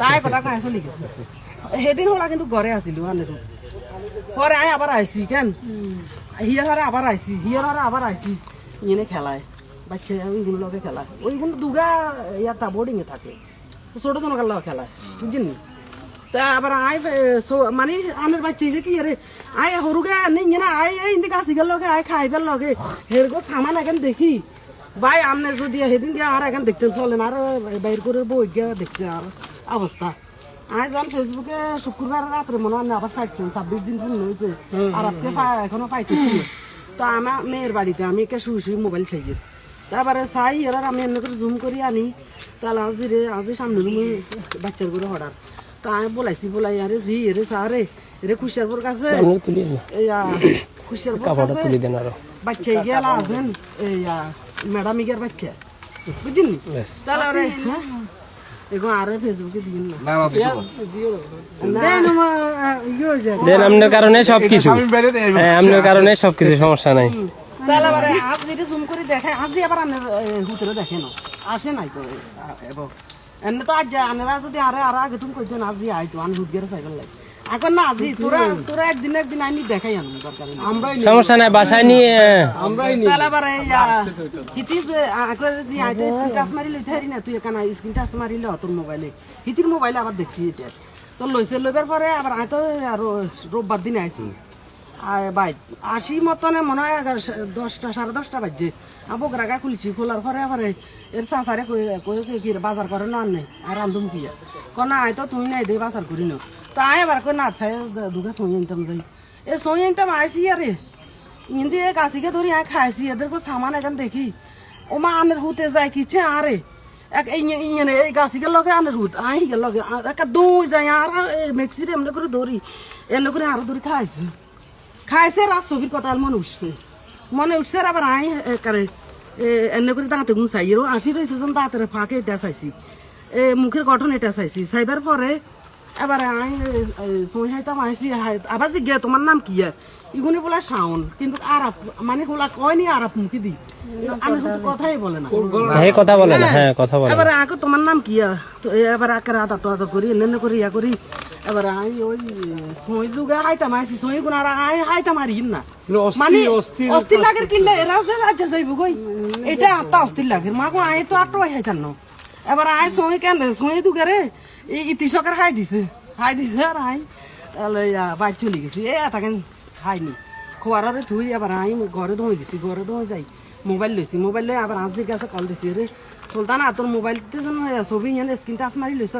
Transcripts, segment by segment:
তাই কথা কাই চলি গেছে সেদিন হলা কিন্তু ঘরে আসিল পরে আই আবার আইসি কেন হিয়ার আবার আইসি এনে খেলায় বাচ্চা ওইগুলো লগে খেলায় ওইগুলো দুগা ইয়ার বোর্ডিং এ থাকে ছোট জনকার লগে খেলায় বুঝছেন তা আবার আই মানে আনের বাচ্চা যে কি আরে আই হরুগে আনে না আই ইন্দি গাছি গেল লগে আই খাইবার লগে হেরগো সামান এখন দেখি ভাই আমনে যদি সেদিন দিয়ে আর এখন দেখতেন চলেন আর বাইর করে বই গিয়ে দেখছে আর অবস্থা আজ যখন ফেসবুকে শুক্রবার রাত্রে মনে হয় আবার ছাড়ছেন 26 দিন পূর্ণ হয়েছে আর আপনি এখনো পাইতেছি তো আমার মেয়ের বাড়িতে আমি একে শুয়ে শুয়ে মোবাইল চাই তারপরে চাই এর আমি এমনি করে জুম করি আনি তাহলে আজি সামনে রুমে বাচ্চার করে হঠাৎ তা আমি বলাই আরে জি এরে সারে এরে খুশিয়ারপুর কাছে খুশিয়ারপুর কাছে বাচ্চা গেলা আছেন ম্যাডাম ইগার বাচ্চা বুঝছেন তাহলে হ্যাঁ এখন আরে ফেসবুকে দিন না দেন আপনার কারণে সবকিছু আপনার কারণে সবকিছু সমস্যা নাই তাহলে আবার আজ যেটা জুম করে দেখে আজই আবার আনের হুতরে দেখে না আসে নাই তো এনে তো আজ আনেরা যদি আরে আর আগে তুমি কইতেন আজই আইতো আন হুট গেরে সাইকেল লাগে এখন না আজই তোরা একদিন আনি দেখাই আনো দরকার আমরাই সমস্যা নাই বাসায় নিয়ে আমরাই নি তাহলে আবার হিতি যে আগে যে আইতে স্ক্রিন টাচ মারি লই থারি না তুই এখানে স্ক্রিন টাচ মারিলে তোর মোবাইলে হিতির মোবাইলে আবার দেখছি এটা তো লইবার পরে আবার আই তো আর রোববার দিন আইছি ভাই 80 মতনে মনে হয় 10টা 10:30 বাজছে বকরা গা খুলছি খোলার পরে আবার এর চাচারে কি বাজার করে না আনে আর রান্ধুম কি না আয় তো তুমি নাই দে বাজার করি না তো আয় আবার কই না ছাই দুটো সই আনতাম যাই এ সই আনতাম আইসি আরে ইন্দি কাশিকে ধরি আয় খাইছি এদের সামান এখন দেখি ও মা আনের হুতে যায় কিছে আরে এই গাছিকে লগে আনের হুত আই গেল লগে একটা দই যায় আর মেক্সিরে এমনি করে ধরি এমনি করে আরো ধরি খাইছে আর ছবির কথা মনে উঠছে আর আবার আই করে এনে করে দাঁতে গুণ চাই এরও 80 রয়েছে যখন দাঁতের ফাঁকে এটা চাইছি মুখের গঠন এটা চাইছি চাইবার পরে এবার আই সহায়তাম আইসি আবার যে গিয়ে তোমার নাম কি ইগুনি বলে শাওন কিন্তু আরাপ মানে হোলা কয়নি আরাপ মুখে দি আমি কিন্তু কথাই বলে না কথা বলে না হ্যাঁ কথা বলে এবার আগে তোমার নাম কি এবার আকার আদা করি এনে করে ইয়া করি এবার আই ওই সই দুগা হাইতাম আইসি সই গুণ আর আই হাইতাম আর না মানে অস্থির লাগের কিনলে এরা রাজ্যে যাইব গই এটা আত্মা অস্থির লাগে মা গো আই তো আটো হাইতাম না এবার আই সই কেন সই দুগারে এই ইতিশকের হাই দিছে আর আই বাইর চলে গেছি এটা কেন খাইনি খোয়ারে থুই আবার আই ঘরে দোঁই গেছি ঘরে দোঁই যাই মোবাইল লইছি মোবাইল লই আবার আজির কাছে কল দিছি রে সুলতানা তোর মোবাইলতে যেন ছবি এনে স্ক্রিন টাচ মারি লইছ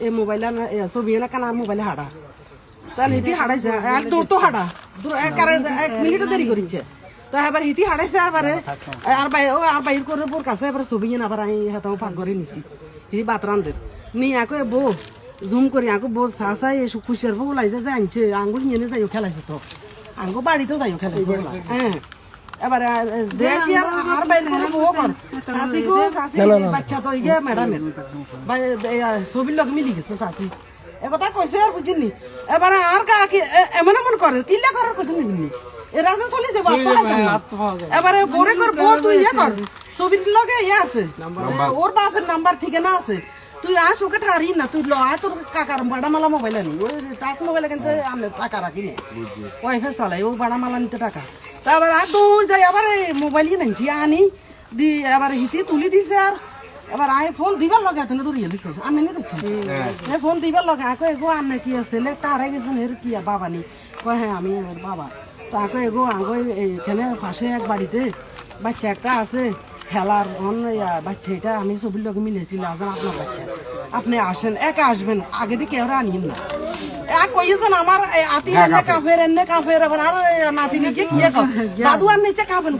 এই মোবাইল ছবি এনে কানা মোবাইলে হাঁটা তাহলে হিতি হাঁটাইছে আর দূর তো হাঁটা দূর 1 মিনিটও দেরি করিছে তো এবার হিতি হাঁটাইছে আর বাইর করে বোর কাছে এবার ছবি এনে আবার আমি হাতাও পাক করে নিছি হিতি বাতরানদের নি আকো বো জুম করি আকো বোর চাই এসব খুশিয়ার বউ লাইছে যে আনছে আঙ্গুল নিয়ে যাইও খেলাইছে তো আঙ্গো বাড়িতেও যাইও খেলাইছে হ্যাঁ এবার দেখি আর বাইর করে বউ কর শাসি বাচ্চা তো ইয়ে ম্যাডামের ছবির লোক মিলি গেছে শাসি একথা কইছে আর বুঝিনি এবার আর এমন করে কিল্লা করার কথা নিবি এরা যে চলে যাবো এবারে বোরে কর বউ তুই ইয়ে কর ছবির লগে ইয়ে আছে ওর বাপের নাম্বার ঠিকানা আছে তুই আস ওকে ঠারি না তুই আয় তোর কাকার বাড়ামালা মোবাইল আনি ওই টাচ মোবাইল কিন্তু আনলে টাকা রাখি না ওয়াইফাই চালাই ও বাড়ামালা নিতে টাকা তারপর আর দৌড় যাই আবার মোবাইল কিনে আনছি আনি দি আবার হিতি তুলি দিছে আর এবার আয় ফোন দিবার লগে হাতে ধরিয়ে দিছে আমি নি দিচ্ছি ফোন দিবার লগে আকে এগো আনে কি আছে লেখটা হারাই গেছেন এর কি বাবা নি কয় হ্যাঁ আমি ওর বাবা তো আকে এগো আগে এখানে পাশে এক বাড়িতে বাচ্চা একটা আছে খেলার বাচ্চা এটা আমি ছবির লোক মিলেছিল আসেন আপনার বাচ্চা আপনি আসেন একা আসবেন আগে দিয়ে কেউ আনিন না কইছেন আমার আতি এনে কাফের আবার আর নাতি নিকে কি দাদু আর নিচে কাফেন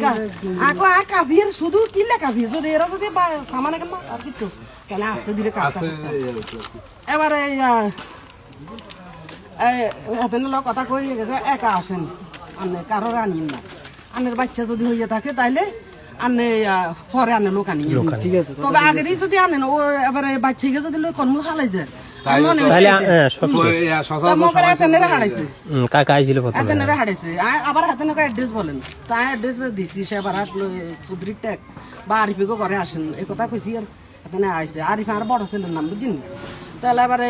কাফির শুধু কিলে কাফির যদি এরা যদি সামান কেন আর কিছু কেন আসতে দিলে কাজটা এবারে হাতে লোক কথা কই একা আসেন আনে কারোর আনিন না আনের বাচ্চা যদি হইয়া থাকে তাইলে আনে পরে আনে লোক আনি ঠিক আছে তবে আগে দিয়ে যদি আনেন ও এবারে বাচ্চাকে যদি লোক কর্ম খালাই যায় আবার হাতে অ্যাড্রেস বলেন তাই অ্যাড্রেস দিছি সে আবার চৌধুরীর ট্যাগ বা আরিফিকে ঘরে আসেন এই কথা কইছি আর এখানে আইসে আরিফ আর বড় ছেলের নাম বুঝিন তাহলে এবারে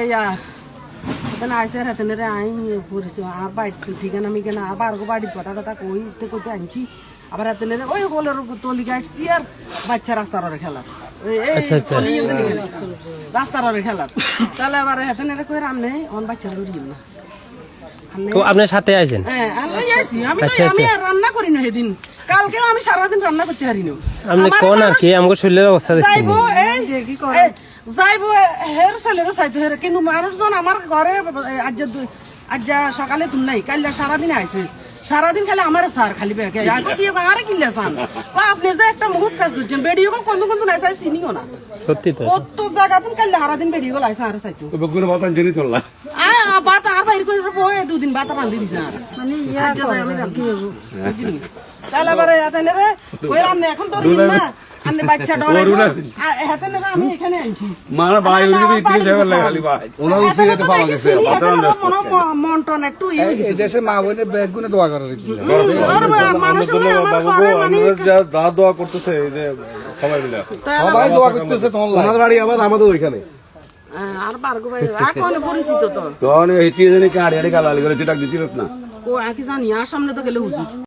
এখানে আইসে এখানে আই পরিচয় আর বাড়ি ঠিকানা মিকানা আবার বাড়ির কথা টথা কইতে আনছি আবার এখানে ওই হোলের তলি গাইছি আর বাচ্চা রাস্তার খেলা রাস্তার খেলা তাহলে এবার এখানে কই রান্নে অন বাচ্চা ধরিয়ে না তো আপনার সাথে আছেন? হ্যাঁ আমি আর রান্না করি না সেদিন কালকেও আমি সারাদিন রান্না করতে পারি না আপনি কোন আর কি আমাকে শরীরের অবস্থা দেখছেন যাইবো যাইবো হের ছেলেরও চাইতে হের কিন্তু মানুষজন আমার ঘরে আজ সকালে তুমি নাই কাল সারাদিন আইছে সারাদিন খালি আমার সার খালি বেকে আরে কিনলে সান আপনি যে একটা মুহূর্ত কাজ করছেন বেডিও কোন কোন নাই চাই চিনিও না সত্যি তো কত জায়গা তুমি কাল সারাদিন বেডিও আইসা আর চাইতো বাতান জেনে চললা বাত আর বাইর করে বয়ে দুদিন বাতা রান্ধি দিছে আর মানে আমি রান্ধি বুঝলি তাহলে আবার এখানে রে ওই রান্না এখন তো না আন্নে বাচ্চা ডরে এখানে রে আমি এখানে আনছি মার ভাই ওই দিকে দেওয়ার লাগে খালি ভাই ওনা উসি যেতে পাওয়া গেছে বাতান মন্টন একটু ইয়ে গেছে এই দেশে মা বোনের ব্যাগ গুনে দোয়া করে মানুষ আমার ঘরে মানে যা দোয়া করতেছে এই যে সবাই মিলে সবাই দোয়া করতেছে তোমার ওনার বাড়ি আবার আমাদের ওইখানে আর বারগো ভাই এখন পরিচিত তো তখন হিতিয়ে জানি কাড়ি আড়ি গালালি করে তুই ডাক দিছিস না ও একই জানি আর সামনে তো গেলে হুজুর